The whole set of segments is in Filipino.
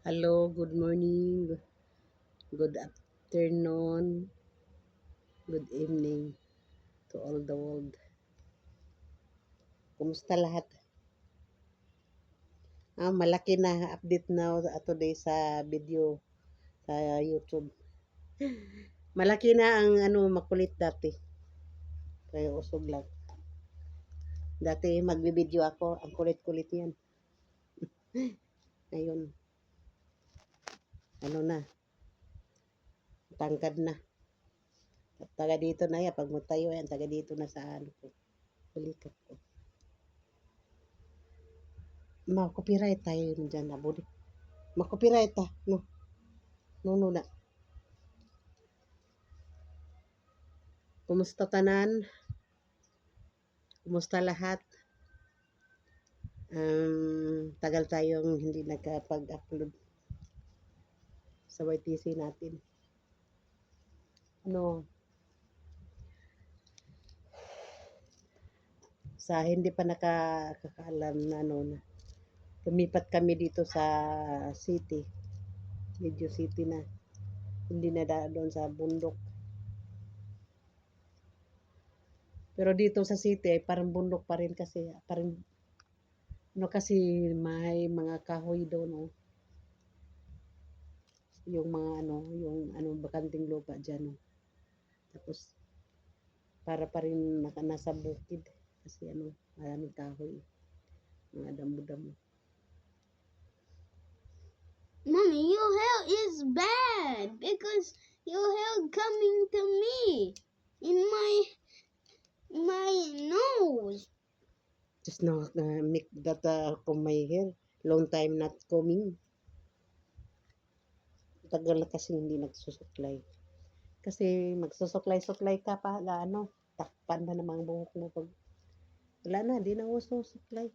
Hello, good morning, good afternoon, good evening to all the world. Kumusta lahat? Malaki na update na today sa video sa YouTube. Malaki na ang makulit dati. Kaya usog lang. Dati magbibideo ako, ang kulit-kulit yan. Ngayon, na, tangkad na. At taga dito na yan, pag matayo yan, taga dito na sa ko. Balikat ko. Ma-copyright tayo dyan, abudi. Ma-copyright ta, no? No na. Kumusta tanan? Kumusta lahat? Tagal tayong hindi nakapag-upload sa YTC natin. Sa hindi pa nakakaalam na lumipat kami dito sa city. Medyo city na. Hindi na doon sa bundok. Pero dito sa city ay parang bundok pa rin kasi parang kasi may mga kahoy doon, oh. Yung mga yung bakanting lupa diyan, oh. Tapos para pa rin nasa bukid kasi maraming kahoy, mga damo-damo. Mommy, your hair is bad because your hair coming to me in my nose. Just now, make that comb my hair. Long time not combing. Tagal kasi hindi nagsusuklay. Kasi magsusuklay-suklay ka pa, takpan na namang buhok mo pag wala na, di na uso suklay.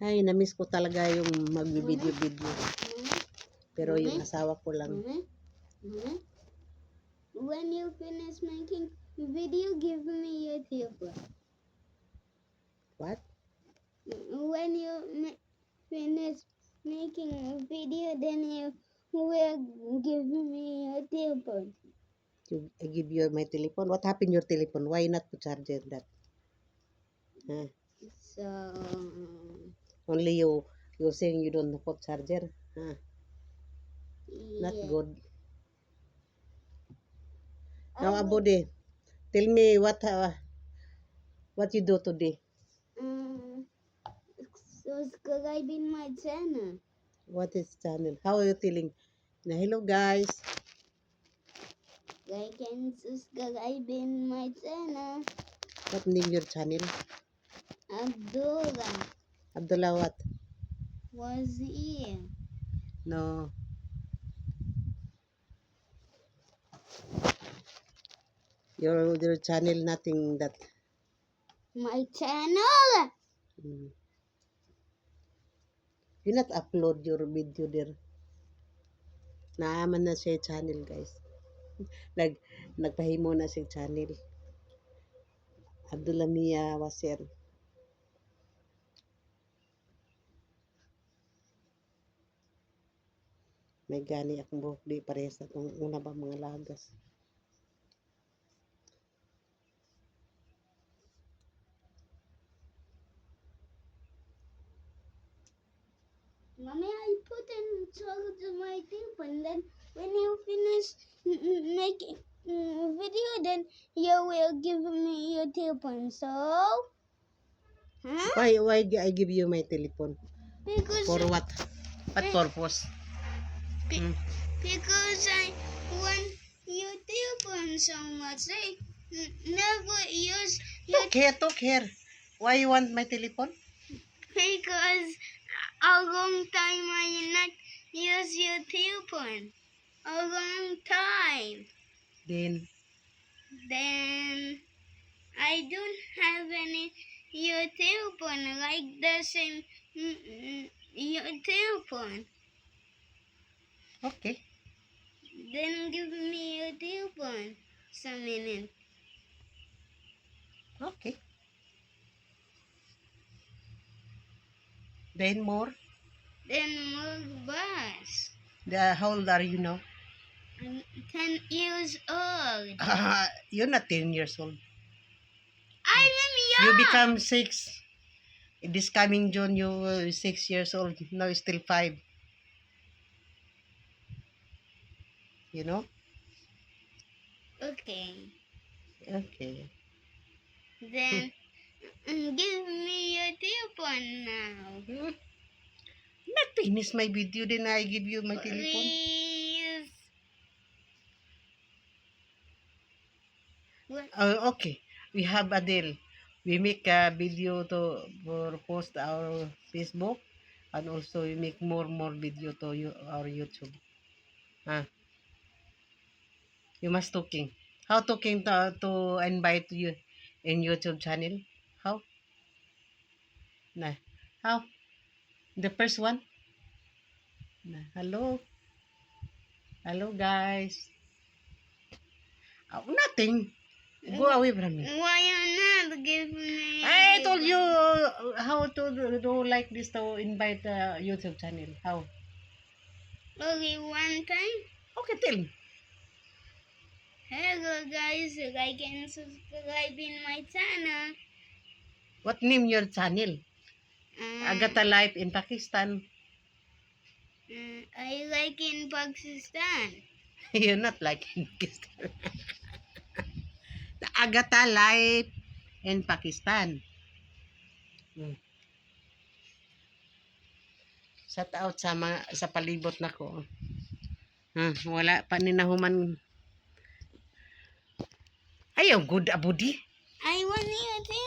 Ay, na-miss ko talaga yung mag-video-video. Pero yung asawa ko lang. When you finish making video, give me your telephone. What? When you finish making a video, then you will give me your telephone. I give you my telephone. What happened your telephone? Why not to charger that? So only you saying you don't put charger. Not good. Now, Abode, tell me what you do today. Subscribing my channel. What is channel? How are you telling? Na hello guys. Like and subscribe in my channel. What name your channel? Abdullah. Abdullah what? Was here. No. Your channel nothing that. My channel. You not upload your video there. Naaman na siya channel guys. Nagpahimo na siya channel. Abdullah Mia Waser. May gani akong buhok di parehas na itong una ba mga lagas. Mommy, I put in charge of my telephone. Then when you finish making video, then you will give me your telephone. So, Why I give you my telephone? Because For what? What purpose? Because I want your telephone so much. I never use your Took here. Why you want my telephone? because a long time I not use your telephone. A long time. Then I don't have any your telephone like the same your telephone. Okay. Then give me your telephone. Some minute. Okay. Then more. then more bus. How old are you now? I'm 10 years old. You're not 10 years old. I am young. You become 6. This coming June, you will 6 years old. Now you're still 5. You know? Okay. Okay. Then give me your telephone now. Not finish my video, then I give you my telephone. Please. What? Okay. We have a deal. We make a video for post our Facebook, and also we make more video to our YouTube. You must talking. How talking to invite you in YouTube channel? How? Nah. How? The first one? Nah. Hello? Hello guys. Oh, nothing. Go away from me. Why you not give me your I told you telephone? how to do like this to invite YouTube channel. How? Only one time? Okay, tell me. Hello guys, like and subscribe in my channel. What name your channel? Agatha Um, Life in Pakistan. I like in Pakistan. You're not like in Pakistan. The Agatha Life in Pakistan. Hmm. Shout out sa mga sa palibot nako. Wala pa ni nahuman. Ayaw good abudi. I want you to